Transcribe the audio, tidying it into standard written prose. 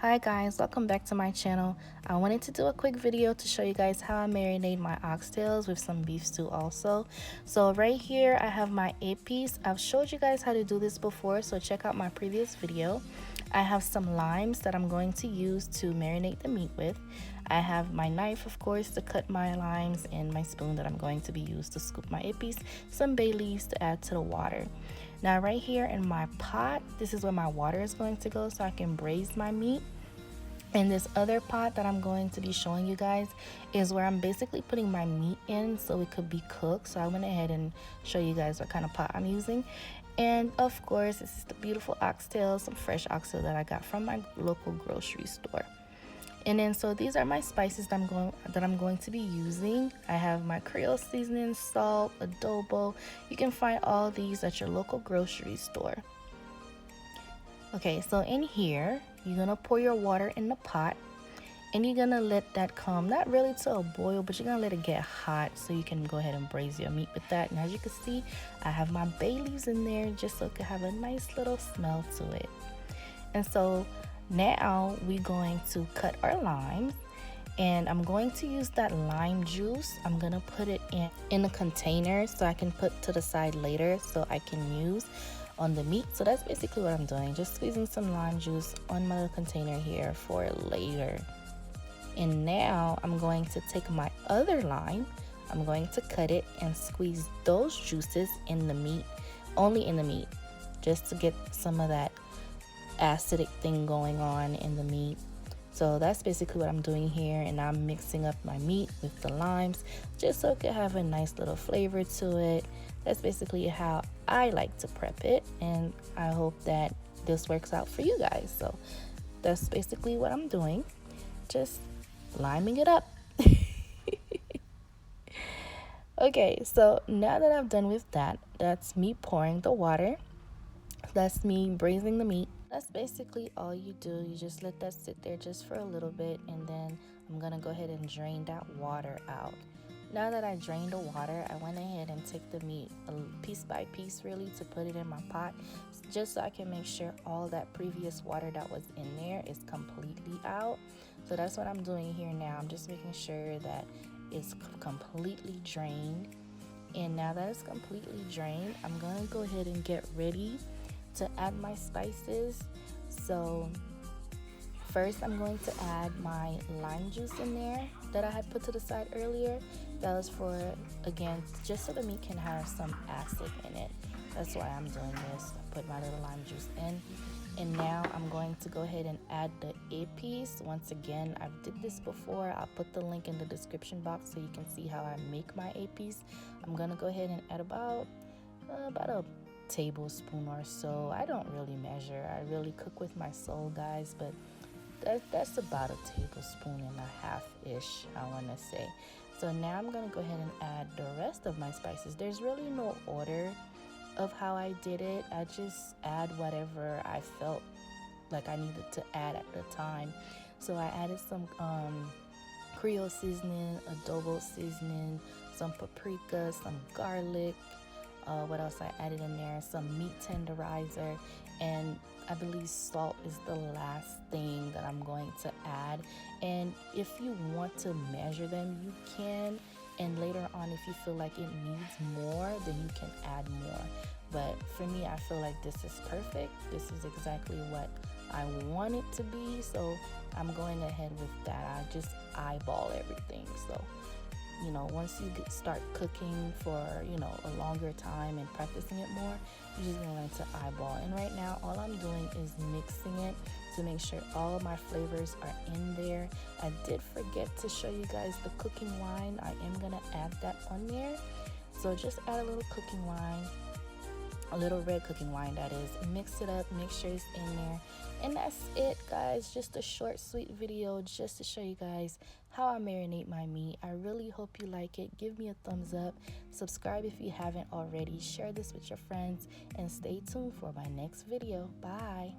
Hi guys, welcome back to my channel. I wanted to do a quick video to show you guys how I marinate my oxtails with some beef stew also. So right here I have my 8-piece. I've showed you guys how to do this before, so check out my previous video. I have some limes that I'm going to use to marinate the meat with. I have my knife, of course, to cut my limes, and my spoon that I'm going to be used to scoop my 8-piece, some bay leaves to add to the water. Now right here in my pot, this is where my water is going to go so I can braise my meat. And this other pot that I'm going to be showing you guys is where I'm basically putting my meat in so it could be cooked. So I went ahead and show you guys what kind of pot I'm using. And of course, this is the beautiful oxtail, some fresh oxtail that I got from my local grocery store. And then so these are my spices that I'm going to be using. I have my Creole seasoning, salt, adobo. You can find all these at your local grocery store. Okay, so in here, you're gonna pour your water in the pot and you're gonna let that come, not really to a boil, but you're gonna let it get hot so you can go ahead and braise your meat with that. And as you can see, I have my bay leaves in there just so it can have a nice little smell to it. And so now we're going to cut our limes, and I'm going to use that lime juice. I'm gonna put it in a container so I can put to the side later so I can use on the meat. So that's basically what I'm doing, just squeezing some lime juice on my little container here for later. And now I'm going to take my other lime, I'm going to cut it and squeeze those juices in the meat, only in the meat, just to get some of that acidic thing going on in the meat. So that's basically what I'm doing here, and I'm mixing up my meat with the limes just so it can have a nice little flavor to it. That's basically how I like to prep it, and I hope that this works out for you guys. So that's basically what I'm doing, just liming it up. Okay, so now that I've done with that, that's me pouring the water, that's me braising the meat. That's basically all you do. You just let that sit there just for a little bit, and then I'm gonna go ahead and drain that water out. Now that I drained the water, I went ahead and took the meat piece by piece really to put it in my pot, just so I can make sure all that previous water that was in there is completely out. So that's what I'm doing here now. I'm just making sure that it's completely drained. And now that it's completely drained, I'm gonna go ahead and get ready to add my spices. So first I'm going to add my lime juice in there that I had put to the side earlier. That was for, again, just so the meat can have some acid in it. That's why I'm doing this. I put my little lime juice in. And now I'm going to go ahead and add the 8-piece. Once again, I've did this before. I'll put the link in the description box so you can see how I make my 8-piece. I'm gonna go ahead and add about a tablespoon or so. I don't really measure. I really cook with my soul, guys, but that's about a tablespoon and a half-ish, I want to say. So now I'm gonna go ahead and add the rest of my spices. There's really no order of how I did it. I just add whatever I felt like I needed to add at the time. So I added some Creole seasoning, adobo seasoning, some paprika, some garlic. What else I added in there? Some meat tenderizer, and I believe salt is the last thing that I'm going to add. And if you want to measure them, you can, and later on if you feel like it needs more, then you can add more. But for me, I feel like this is perfect. This is exactly what I want it to be, so I'm going ahead with that. I just eyeball everything. So once you start cooking for, a longer time and practicing it more, you're just gonna learn to eyeball. And right now, all I'm doing is mixing it to make sure all of my flavors are in there. I did forget to show you guys the cooking wine. I am gonna add that on there. So just add a little cooking wine, a little red cooking wine that is. Mix it up, make sure it's in there. And that's it, guys. Just a short, sweet video just to show you guys how I marinate my meat. I really hope you like it. Give me a thumbs up. Subscribe if you haven't already. Share this with your friends. And stay tuned for my next video. Bye.